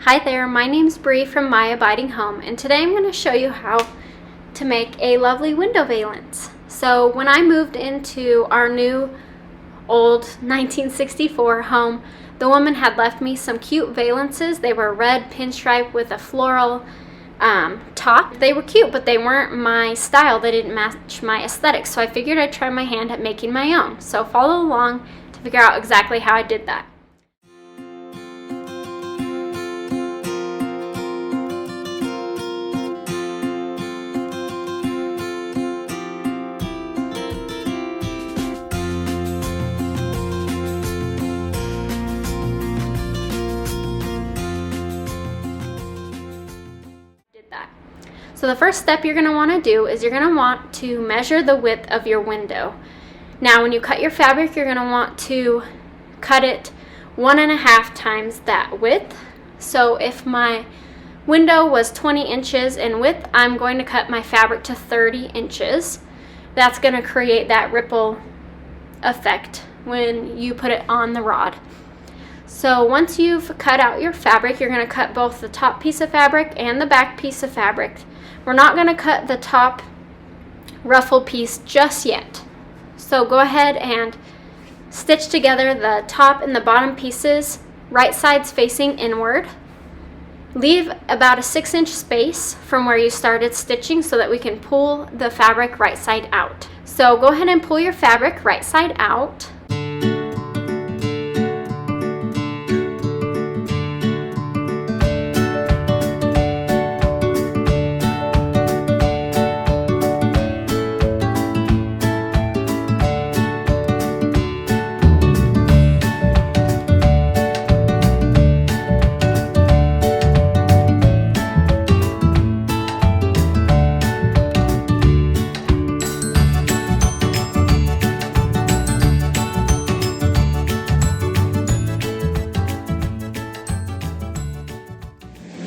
Hi there, my name's Bree from My Abiding Home, and today I'm going to show you how to make a lovely window valance. So when I moved into our new old 1964 home, the woman had left me some cute valences. They were red pinstripe with a floral top. They were cute, but they weren't my style. They didn't match my aesthetic, so I figured I'd try my hand at making my own. So follow along to figure out exactly how I did that. So the first step you're going to want to do is you're going to want to measure the width of your window. Now when you cut your fabric, you're going to want to cut it 1.5 times that width. So if my window was 20 inches in width, I'm going to cut my fabric to 30 inches. That's going to create that ripple effect when you put it on the rod. So once you've cut out your fabric, you're going to cut both the top piece of fabric and the back piece of fabric. We're not going to cut the top ruffle piece just yet. So go ahead and stitch together the top and the bottom pieces, right sides facing inward. Leave about a 6-inch space from where you started stitching so that we can pull the fabric right side out. So go ahead and pull your fabric right side out.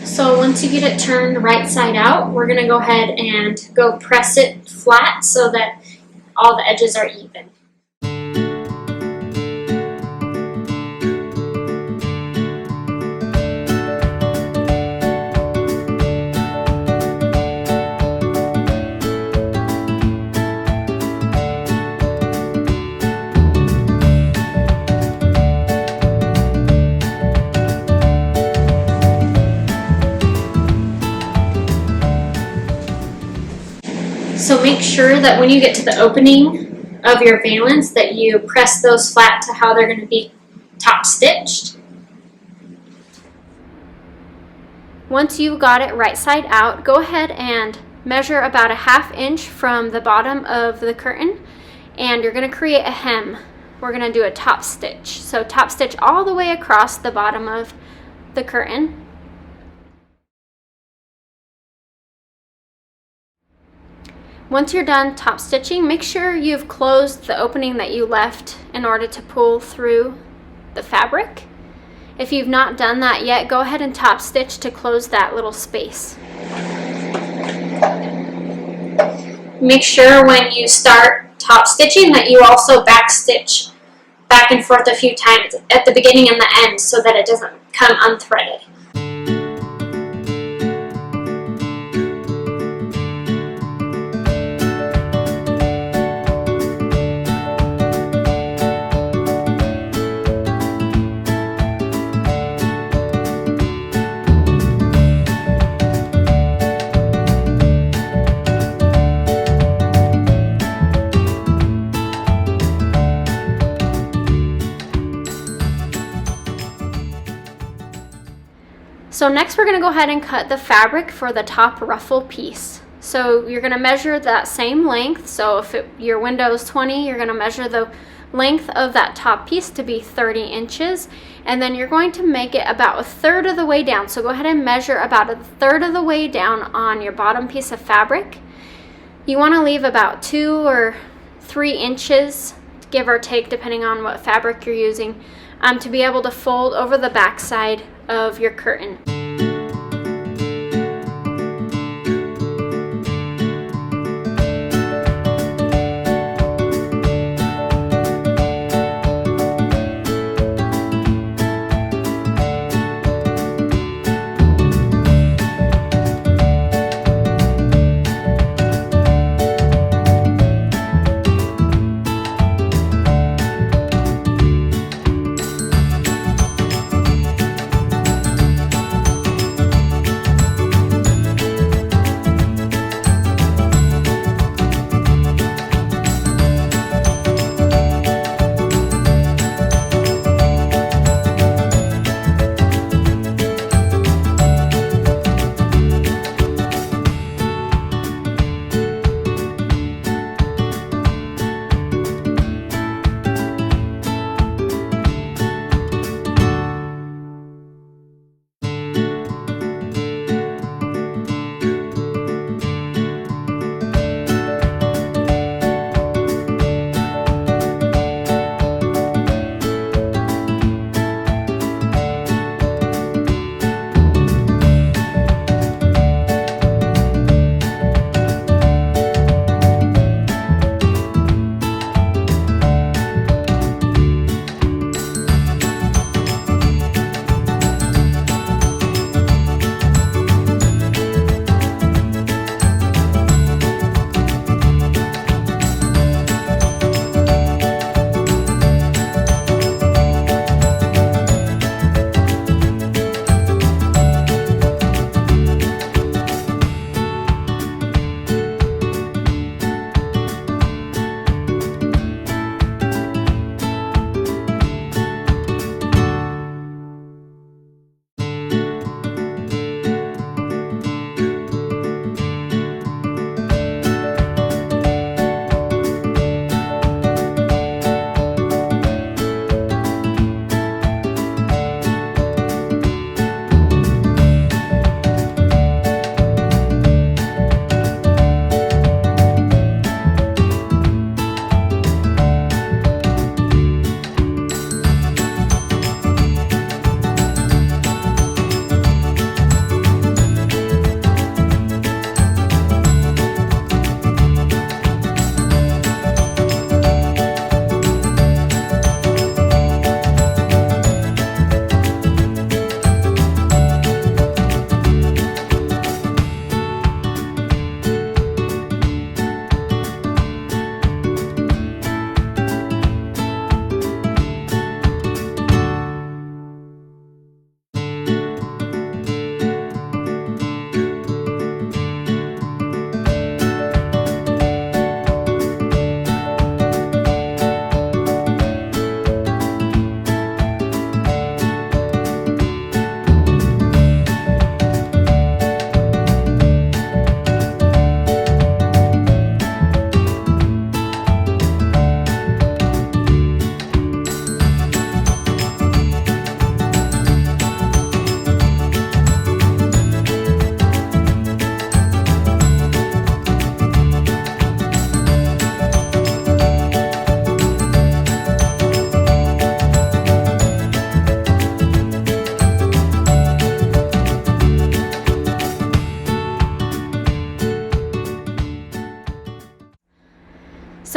So once you get it turned right side out, we're going to go ahead and go press it flat so that all the edges are even. So make sure that when you get to the opening of your valance that you press those flat to how they're going to be top stitched. Once you've got it right side out, go ahead and measure about a 1/2 inch from the bottom of the curtain, and you're going to create a hem. We're going to do a top stitch. So top stitch all the way across the bottom of the curtain. Once you're done top stitching, make sure you've closed the opening that you left in order to pull through the fabric. If you've not done that yet, go ahead and top stitch to close that little space. Make sure when you start top stitching that you also back stitch back and forth a few times at the beginning and the end so that it doesn't come unthreaded. So next we're going to go ahead and cut the fabric for the top ruffle piece. So you're going to measure that same length. So if your window is 20, you're going to measure the length of that top piece to be 30 inches. And then you're going to make it about 1/3 of the way down. So go ahead and measure about 1/3 of the way down on your bottom piece of fabric. You want to leave about 2 or 3 inches, give or take, depending on what fabric you're using, to be able to fold over the back side of your curtain.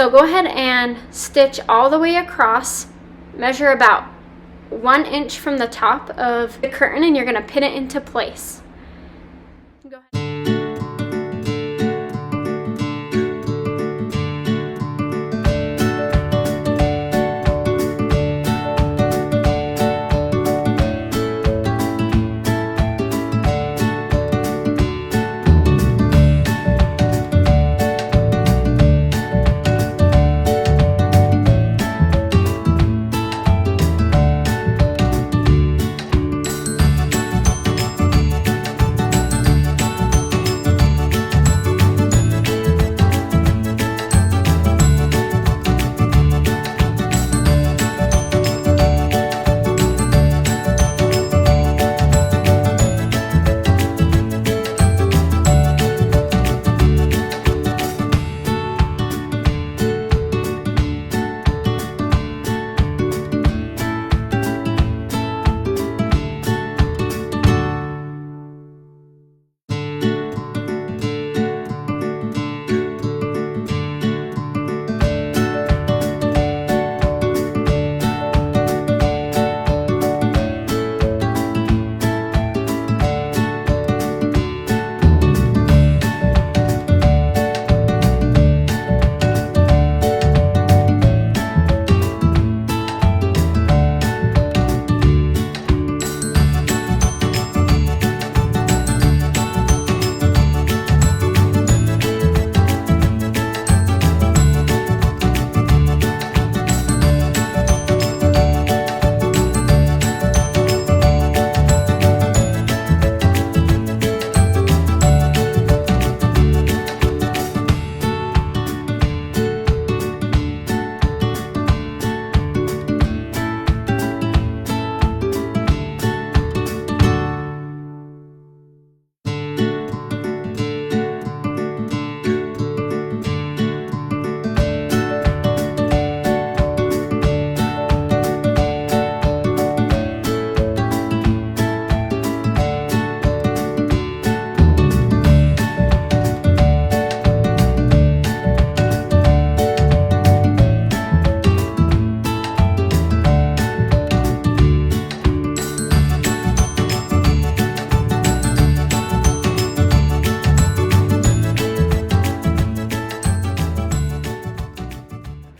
So go ahead and stitch all the way across. Measure about 1 inch from the top of the curtain, and you're going to pin it into place. Go ahead.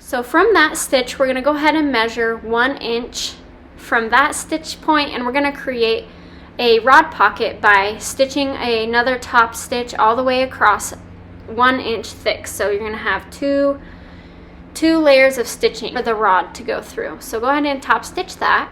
So from that stitch, we're going to go ahead and measure 1 inch from that stitch point, and we're going to create a rod pocket by stitching another top stitch all the way across 1 inch thick. So you're going to have two layers of stitching for the rod to go through. So go ahead and top stitch that.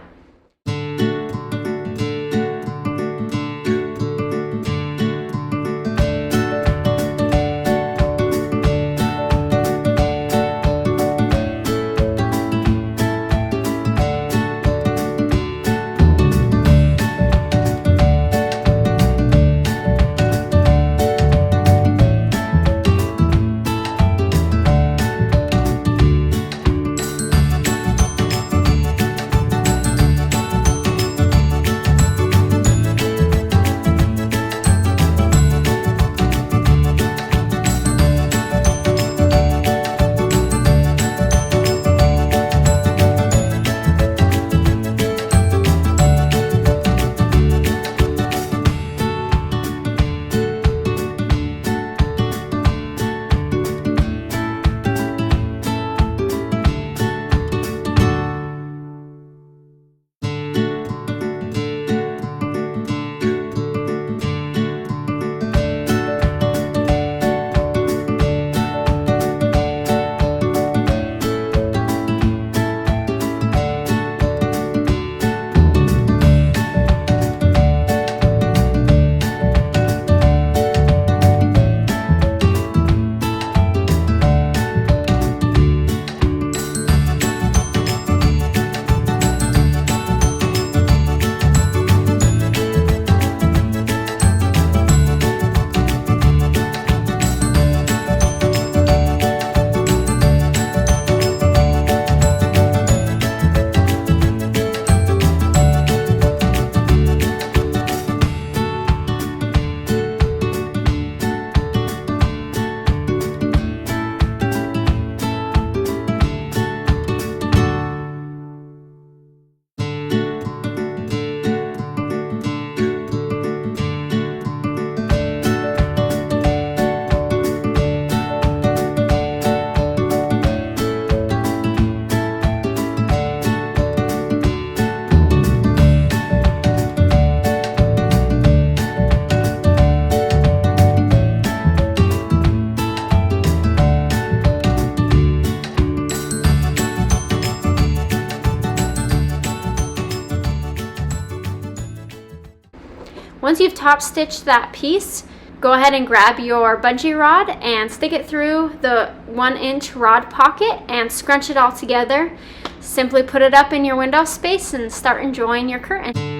Once you've top stitched that piece, go ahead and grab your bungee rod and stick it through the 1-inch rod pocket and scrunch it all together. Simply put it up in your window space and start enjoying your curtain.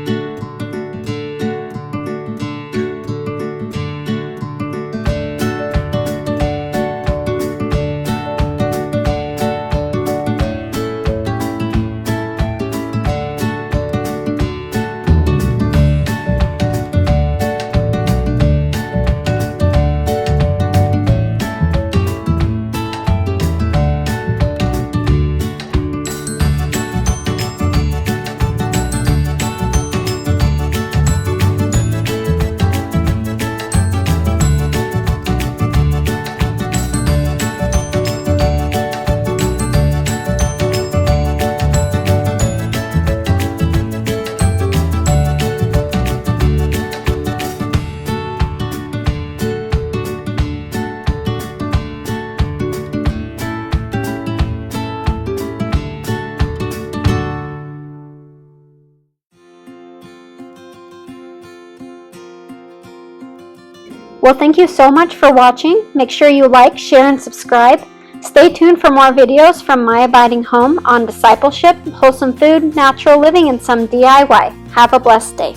Well, thank you so much for watching. Make sure you like, share, and subscribe. Stay tuned for more videos from My Abiding Home on discipleship, wholesome food, natural living, and some DIY. Have a blessed day.